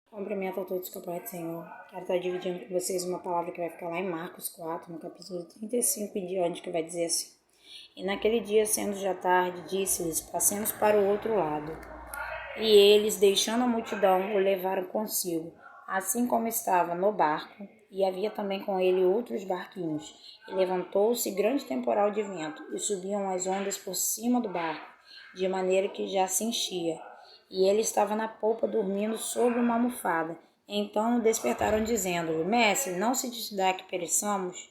Cumprimento a todos com a paz do Senhor. Quero estar dividindo com vocês uma palavra que vai ficar lá em Marcos 4, no capítulo 35 em diante, que vai dizer assim: E naquele dia, sendo já tarde, disse-lhes: Passemos para o outro lado. E eles, deixando a multidão, o levaram consigo, assim como estava no barco, e havia também com ele outros barquinhos. E levantou-se grande temporal de vento, e subiam as ondas por cima do barco, de maneira que já se enchia. E ele estava na polpa dormindo sobre uma almofada. Então o despertaram, dizendo-lhe: Mestre, não se te dá que pereçamos?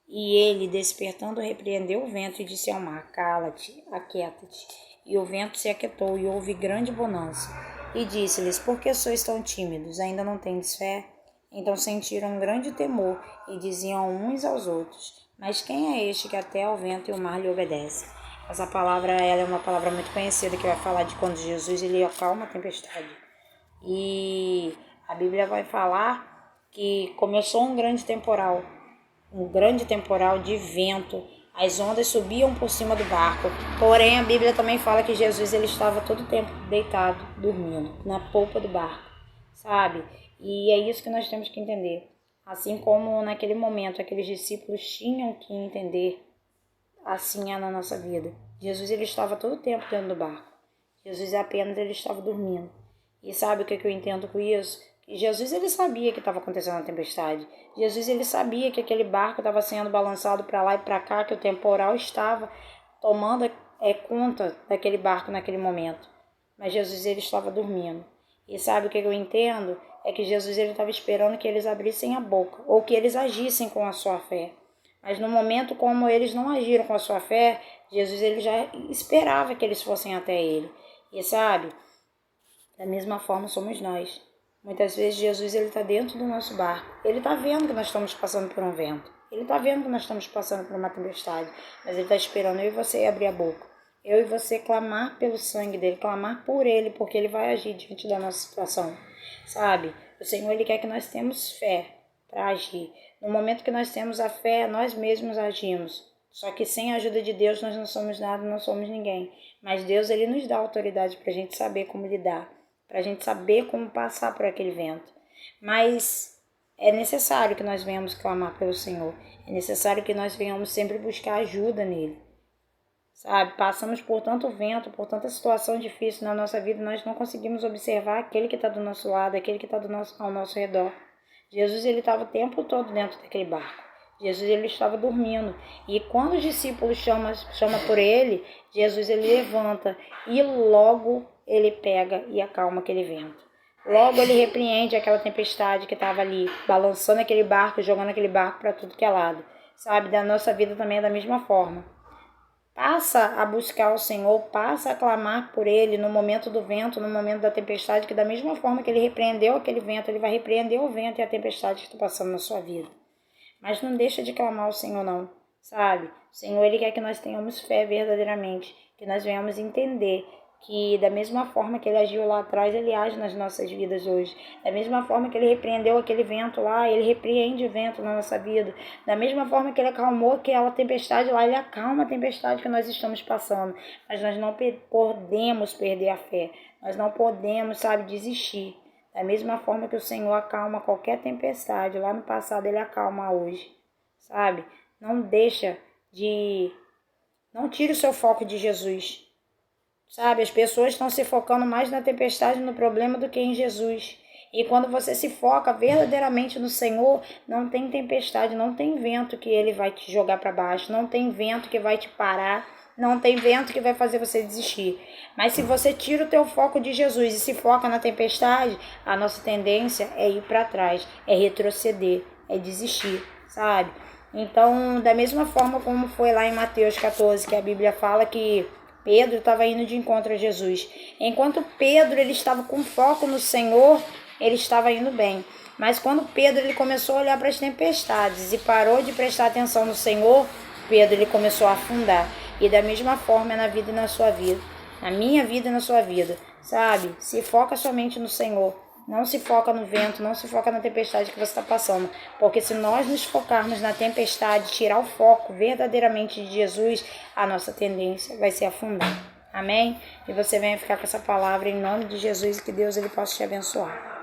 E ele, despertando, repreendeu o vento e disse ao mar: Cala-te, aquieta-te. E o vento se aquietou, e houve grande bonança. E disse-lhes: Por que sois tão tímidos? Ainda não tendes fé? Então sentiram um grande temor, e diziam uns aos outros: Mas quem é este que até ao vento e o mar lhe obedece? Essa palavra ela é uma palavra muito conhecida, que vai falar de quando Jesus ele acalma a tempestade. E a Bíblia vai falar que começou um grande temporal de vento. As ondas subiam por cima do barco. Porém, a Bíblia também fala que Jesus ele estava todo o tempo deitado, dormindo, na polpa do barco, sabe? E é isso que nós temos que entender. Assim como naquele momento aqueles discípulos tinham que entender, assim é na nossa vida. Jesus ele estava todo o tempo dentro do barco. Jesus apenas ele estava dormindo. E sabe o que eu entendo com isso? Que Jesus ele sabia que estava acontecendo a tempestade. Jesus ele sabia que aquele barco estava sendo balançado para lá e para cá, que o temporal estava tomando conta daquele barco naquele momento. Mas Jesus ele estava dormindo. E sabe o que eu entendo? É que Jesus ele estava esperando que eles abrissem a boca, ou que eles agissem com a sua fé. Mas no momento como eles não agiram com a sua fé, Jesus ele já esperava que eles fossem até ele. E sabe, da mesma forma somos nós. Muitas vezes Jesus ele está dentro do nosso barco. Ele está vendo que nós estamos passando por um vento. Ele está vendo que nós estamos passando por uma tempestade. Mas ele está esperando eu e você abrir a boca. Eu e você clamar pelo sangue dele, clamar por ele, porque ele vai agir diante da nossa situação. Sabe? O Senhor ele quer que nós tenhamos fé para agir. No momento que nós temos a fé, nós mesmos agimos. Só que sem a ajuda de Deus nós não somos nada, não somos ninguém. Mas Deus ele nos dá autoridade para a gente saber como lidar, para a gente saber como passar por aquele vento. Mas é necessário que nós venhamos clamar pelo Senhor. É necessário que nós venhamos sempre buscar ajuda nele. Sabe, passamos por tanto vento, por tanta situação difícil na nossa vida, nós não conseguimos observar aquele que está do nosso lado, aquele que está ao nosso redor. Jesus ele estava o tempo todo dentro daquele barco. Jesus ele estava dormindo. E quando os discípulos chamam por ele, Jesus ele levanta e logo ele pega e acalma aquele vento. Logo ele repreende aquela tempestade que estava ali, balançando aquele barco, jogando aquele barco para tudo que é lado. Sabe, da nossa vida também é da mesma forma. Passa a buscar o Senhor, passa a clamar por Ele no momento do vento, no momento da tempestade, que da mesma forma que Ele repreendeu aquele vento, Ele vai repreender o vento e a tempestade que está passando na sua vida. Mas não deixa de clamar ao Senhor não, sabe? O Senhor Ele quer que nós tenhamos fé verdadeiramente, que nós venhamos entender que da mesma forma que Ele agiu lá atrás, Ele age nas nossas vidas hoje. Da mesma forma que Ele repreendeu aquele vento lá, Ele repreende o vento na nossa vida. Da mesma forma que Ele acalmou aquela tempestade lá, Ele acalma a tempestade que nós estamos passando. Mas nós não podemos perder a fé. Nós não podemos, sabe, desistir. Da mesma forma que o Senhor acalma qualquer tempestade, lá no passado Ele acalma hoje, sabe? Não tire o seu foco de Jesus. Sabe, as pessoas estão se focando mais na tempestade, no problema, do que em Jesus. E quando você se foca verdadeiramente no Senhor, não tem tempestade, não tem vento que Ele vai te jogar para baixo, não tem vento que vai te parar, não tem vento que vai fazer você desistir. Mas se você tira o teu foco de Jesus e se foca na tempestade, a nossa tendência é ir para trás, é retroceder, é desistir, sabe? Então, da mesma forma como foi lá em Mateus 14, que a Bíblia fala que Pedro estava indo de encontro a Jesus. Enquanto Pedro ele estava com foco no Senhor, ele estava indo bem. Mas quando Pedro ele começou a olhar para as tempestades e parou de prestar atenção no Senhor, Pedro ele começou a afundar. E da mesma forma é na vida e na sua vida. Na minha vida e na sua vida. Sabe? Se foca somente no Senhor. Não se foca no vento, não se foca na tempestade que você está passando. Porque se nós nos focarmos na tempestade, tirar o foco verdadeiramente de Jesus, a nossa tendência vai ser afundar. Amém? E você venha ficar com essa palavra em nome de Jesus e que Deus ele possa te abençoar.